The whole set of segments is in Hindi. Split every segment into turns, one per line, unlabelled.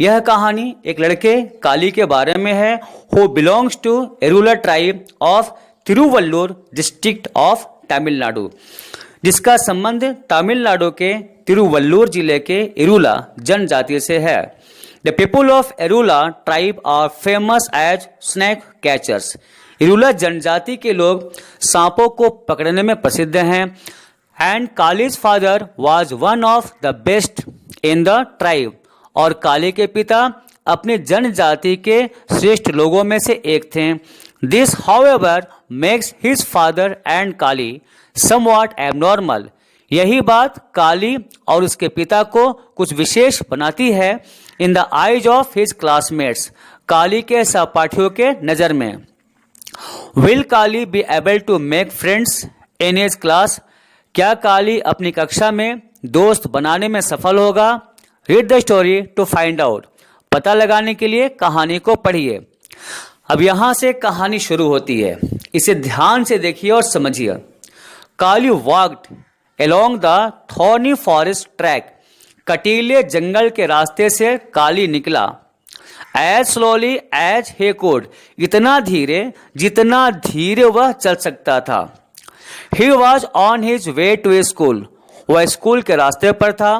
यह कहानी एक लड़के काली के बारे में है who belongs to Irula tribe of Tiruvallur district of Tamil Nadu, जिसका संबंध तमिलनाडु के तिरुवल्लुर जिले के इरुला जनजाति से है। The people of Irula tribe are famous as snake catchers. Irula जनजाति के लोग सांपों को पकड़ने में प्रसिद्ध हैं। And Kali's father was one of the best in the tribe. और काली के पिता अपनी जनजाति के श्रेष्ठ लोगों में से एक थे। This however makes his father and Kali somewhat abnormal. यही बात काली और उसके पिता को कुछ विशेष बनाती है in the eyes of his classmates, Kali के सहपाठियों के नज़र में। Will Kali be able to make friends in his class. क्या काली अपनी कक्षा में दोस्त बनाने में सफल होगा? Read the story to find out. पता लगाने के लिए कहानी को पढ़िए। अब यहां से कहानी शुरू होती है, इसे ध्यान से देखिए और समझिए। Kali walked along the thorny forest track. कटीले जंगल के रास्ते से काली निकला। As slowly as he could, इतना धीरे जितना धीरे वह चल सकता था। He was on his way to school, वह स्कूल के रास्ते पर था।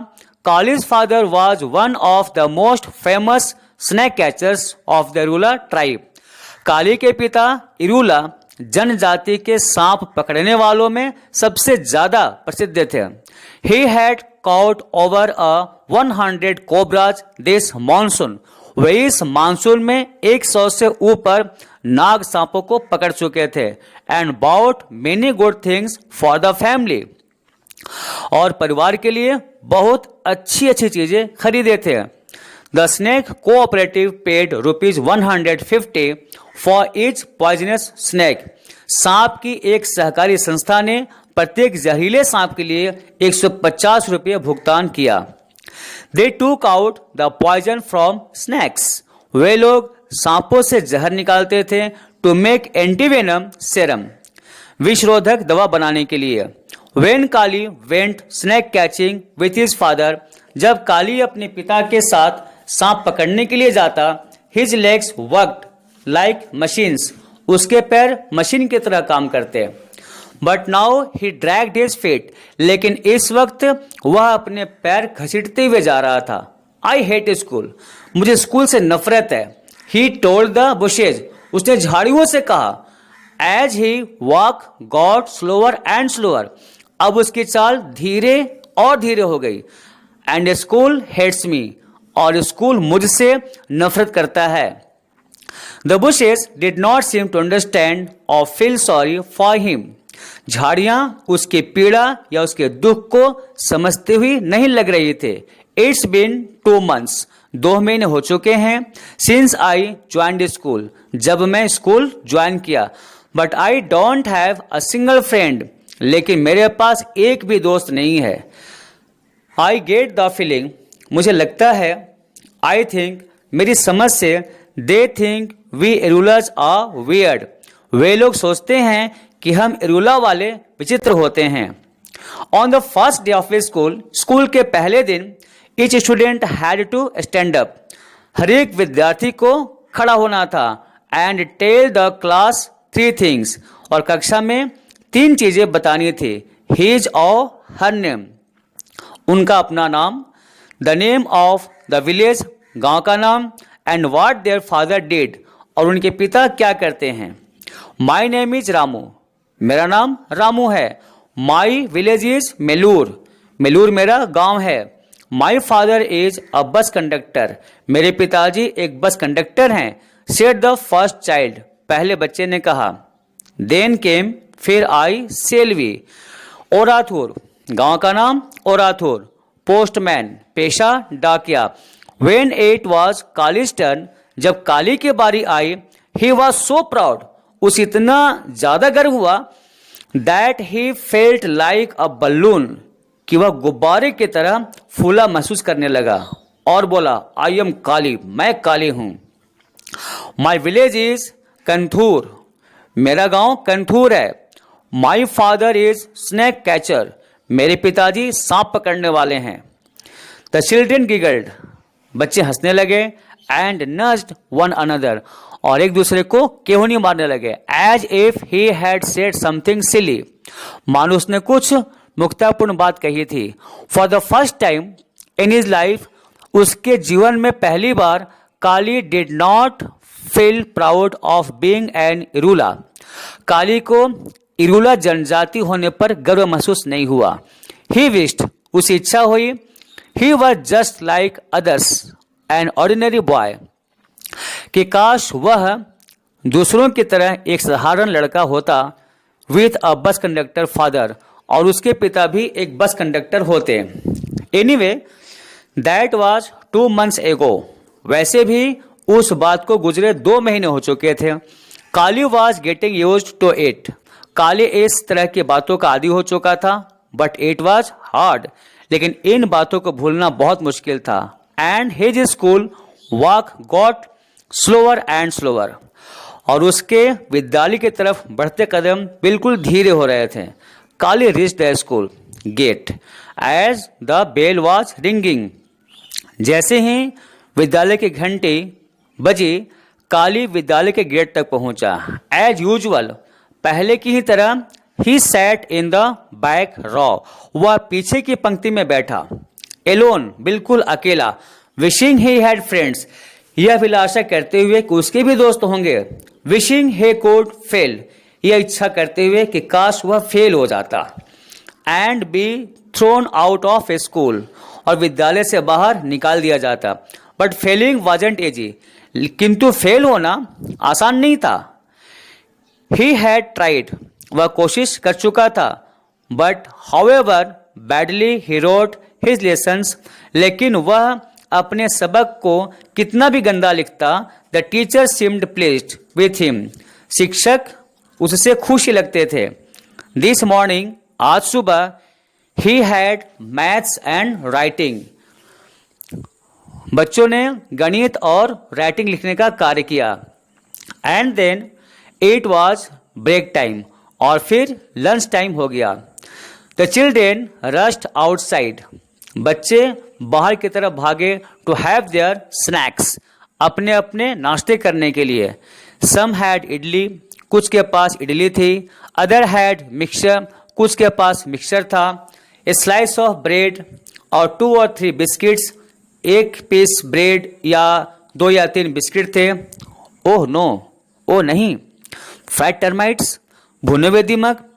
काली's father was one of the most famous snake catchers of the Irula tribe. काली के पिता इरुला जनजाति के सांप पकड़ने वालों में सबसे ज्यादा प्रसिद्ध थे। He had caught over 100 cobras this monsoon. वे इस मानसून में 100 से ऊपर नाग सांपों को पकड़ चुके थे। And bought many good things for the family. और परिवार के लिए बहुत अच्छी अच्छी चीजें खरीदे थे। The snake cooperative paid ₹150 for each poisonous snake. सांप की एक सहकारी संस्था ने प्रत्येक जहरीले सांप के लिए ₹150 भुगतान किया। They took out the poison from snakes. वे लोग सांपों से जहर निकालते थे टू मेक एंटीवेनम सेरम, विषरोधक दवा बनाने के लिए। When Kali went snake catching with his father, जब काली अपने पिता के साथ सांप पकड़ने के लिए जाता, his legs worked like machines, उसके पैर मशीन की तरह काम करते। But now he dragged his feet, लेकिन इस वक्त वह अपने पैर घसीटते हुए जा रहा था। I hate school, मुझे स्कूल से नफरत है। He told the bushes, उसने झाड़ियों से कहा। As he walked got slower and slower, अब उसकी चाल धीरे और धीरे हो गई। एंड स्कूल हेट्स मी, और स्कूल मुझसे नफरत करता है। The bushes did not seem to understand और फील सॉरी फॉर हिम। झाड़ियां उसकी पीड़ा या उसके दुख को समझते हुए नहीं लग रही थे। इट्स बीन 2 months, 2 महीने हो चुके हैं। सिंस आई ज्वाइंड स्कूल, जब मैं स्कूल ज्वाइन किया। But I don't have a single friend, लेकिन मेरे पास एक भी दोस्त नहीं है। आई गेट द फीलिंग, मुझे लगता है। आई थिंक, मेरी समझ से। They think we Irulas are weird, वे लोग सोचते हैं कि हम इरुला वाले विचित्र होते हैं। On the first day of school, school के पहले दिन, each student had to stand up, हर एक विद्यार्थी को खड़ा होना था। And tell the class 3 things, और कक्षा में 3 चीजें बतानी थी। हिज और हर नेम, उनका अपना नाम। The name of the village, गांव का नाम। And what their father did, और उनके पिता क्या करते हैं। माई नेम इज रामू, मेरा नाम रामू है। My village is Melur, Melur मेरा गांव है। My father is a bus conductor, मेरे पिताजी एक बस कंडक्टर हैं। सेड द फर्स्ट चाइल्ड, पहले बच्चे ने कहा। देन केम, फिर आई सेल्वी। ओराथुर, गांव का नाम ओराथुर। पोस्टमैन, पेशा डाकिया। When it was kalij turn, जब काली की बारी आई, ही वाज सो प्राउड, उसे इतना ज्यादा गर्व हुआ। That he felt like a balloon, कि वह गुब्बारे की तरह फूला महसूस करने लगा और बोला, आई एम काली, मैं काली हूं। माई विलेज इज कंथूर, मेरा गांव कंथूर है। My father is snake catcher, मेरे पिताजी सांप पकड़ने वाले हैं। द चिल्ड्रन गिगल्ड, बच्चे हंसने लगे एंड नज्ड वन अनदर, और एक दूसरे को केहूनी मारने लगे, as if he had said something silly, मानो उसने कुछ मुक्तापूर्ण बात कही थी। For the first time in his life, उसके जीवन में पहली बार Kali did not feel proud of being an Irula, Kali को इरूला जनजाति होने पर गर्व महसूस नहीं हुआ। ही विश्ड, उसे इच्छा हुई, he was just like others an ordinary boy, कि काश वह दूसरों की तरह एक साधारण लड़का होता, with a bus conductor father, और उसके पिता भी एक बस कंडक्टर होते। एनीवे दैट वाज 2 months एगो, वैसे भी उस बात को गुजरे 2 महीने हो चुके थे। Kali was getting used to it, Kali इस तरह की बातों का आदी हो चुका था। बट इट वाज हार्ड, लेकिन इन बातों को भूलना बहुत मुश्किल था। And his school walk got slower and slower, और उसके विद्यालय की तरफ बढ़ते कदम बिल्कुल धीरे हो रहे थे। Kali reached the school gate as the bell was ringing, जैसे ही विद्यालय की घंटी बजी, काली विद्यालय के गेट तक पहुंचा। एज यूजुअल, पहले की ही तरह, he sat in the back raw, वह पीछे की पंक्ति में बैठा। एलोन, बिल्कुल अकेला। विशिंग ही हैड फ्रेंड्स, यह अभिलाषा करते हुए कि उसके भी दोस्त होंगे। विशिंग ही कुड फेल, यह इच्छा करते हुए कि काश वह फेल हो जाता। And be thrown out of school, और विद्यालय से बाहर निकाल दिया जाता। बट फेलिंग वाजंट इजी, किंतु फेल होना आसान नहीं था। ही हैड ट्राइड, वह कोशिश कर चुका था। But however badly he wrote his lessons, लेकिन वह अपने सबक को कितना भी गंदा लिखता, the teacher seemed placed with him, शिक्षक उससे खुश ही लगते थे। दिस मॉर्निंग, आज सुबह, he had maths and writing, बच्चों ने गणित और राइटिंग लिखने का कार्य किया। And then it was break time, और फिर लंच टाइम हो गया। द चिल्ड्रेन रश्ड आउटसाइड, बच्चे बाहर की तरफ भागे टू हैव देयर स्नैक्स, अपने अपने नाश्ते करने के लिए। सम हैड इडली, कुछ के पास इडली थी। अदर हैड मिक्सचर, कुछ के पास मिक्सचर था। ए स्लाइस ऑफ ब्रेड, और 2 or 3 बिस्किट्स, एक पीस ब्रेड या 2 या 3 बिस्किट थे। ओह नो, ओ नहीं। फ्राइड टर्माइट्स, भुने हुए दीमक।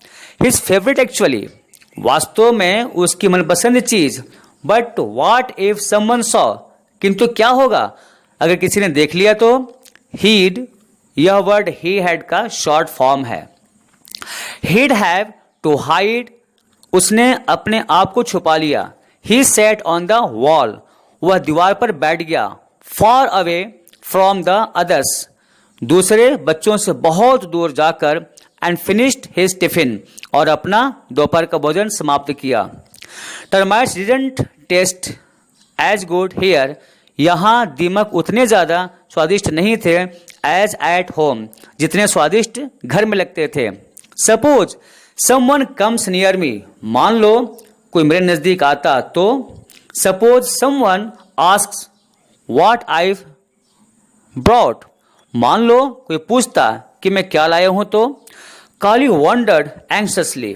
हिज फेवरेट एक्चुअली, वास्तव में उसकी मनपसंद चीज। But what if someone saw, किंतु क्या होगा अगर किसी ने देख लिया तो। हीड, यह वर्ड ही हैड का शॉर्ट फॉर्म है। हीड हैव टू हाइड, उसने अपने आप को छुपा लिया। ही सेट ऑन द वॉल, वह दीवार पर बैठ गया। For away from the others, दूसरे बच्चों से बहुत दूर जाकर। एंड फिनिश्ड हिज टिफिन, और अपना दोपहर का भोजन समाप्त किया। Termites didn't taste as good here, यहाँ दीमक उतने ज़्यादा स्वादिष्ट नहीं थे एज एट होम, जितने स्वादिष्ट घर में लगते थे। Suppose someone comes near me, मान लो कोई मेरे नज़दीक आता तो। Suppose someone asks what I brought, मान लो कोई पूछता कि मैं क्या लाया हूं तो। काली वंडर्ड एंक्ससली,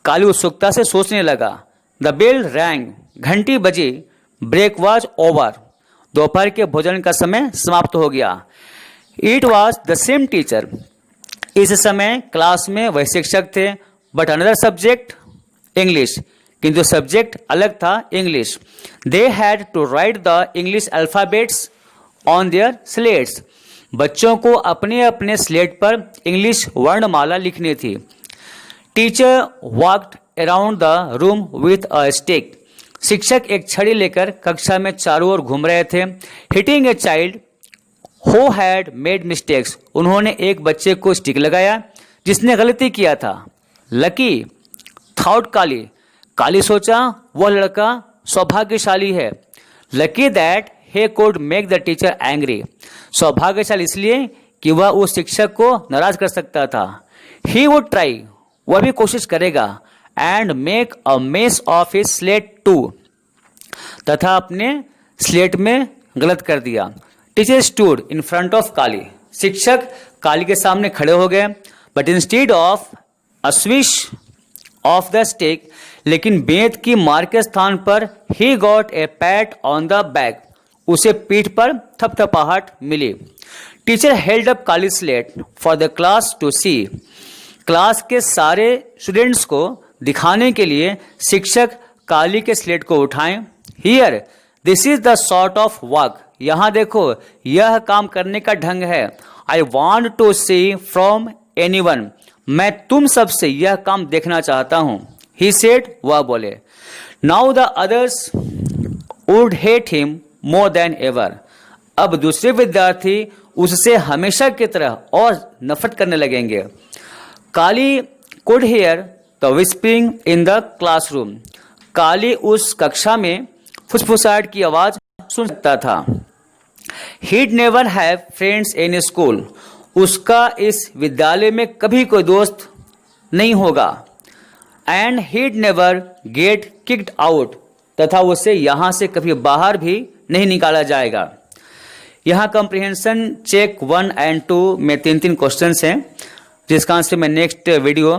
काली उत्सुकता से सोचने लगा। द बेल रैंग, घंटी बजी। ब्रेक वाज ओवर, दोपहर के भोजन का समय समाप्त हो गया। It was the same teacher, इस समय क्लास में वह शिक्षक थे। बट अनदर सब्जेक्ट इंग्लिश, किंतु सब्जेक्ट अलग था, English. They had to write the English alphabets on their slates, बच्चों को अपने अपने स्लेट पर इंग्लिश वर्णमाला लिखनी थी। Teacher walked around the room with a stick, शिक्षक एक छड़ी लेकर कक्षा में चारों ओर घूम रहे थे। Hitting a child who had made mistakes, उन्होंने एक बच्चे को स्टिक लगाया जिसने गलती किया था। लकी थॉट काली, काली सोचा वह लड़का सौभाग्यशाली है। Lucky that he could make the teacher angry, सौभाग्यशाली इसलिए कि वह उस शिक्षक को नाराज कर सकता था। He would try, वह भी कोशिश करेगा। And make a mess of his slate too, तथा अपने स्लेट में गलत कर दिया। Teacher stood in front of Kali, शिक्षक काली के सामने खड़े हो गए। But instead of a swish of the stick, लेकिन बेंत की मार के स्थान पर he got a pat on the back, उसे पीठ पर थपथपाहट मिली। Teacher held up Kali slate for the class to see, class के सारे स्टूडेंट्स को दिखाने के लिए शिक्षक काली के स्लेट को उठाएं। Here this is the sort of work, यहां देखो यह काम करने का ढंग है। I want to see from anyone, मैं तुम सबसे यह काम देखना चाहता हूं। ही सेड, वह बोले। Now the others would hate him more than ever, अब दूसरे विद्यार्थी उससे हमेशा की तरह और नफरत करने लगेंगे। Kali could hear the whispering in the classroom, Kali उस कक्षा में फुसफुसाहट की आवाज सुन सकता था। He'd never have friends in school, उसका इस विद्यालय में कभी कोई दोस्त नहीं होगा। And he'd never get kicked out, तथा उसे यहाँ से कभी बाहर भी नहीं निकाला जाएगा। यहाँ कंप्रिहेंशन चेक 1 और 2 में 3 क्वेश्चंस हैं, जिसका आंसर मैं नेक्स्ट वीडियो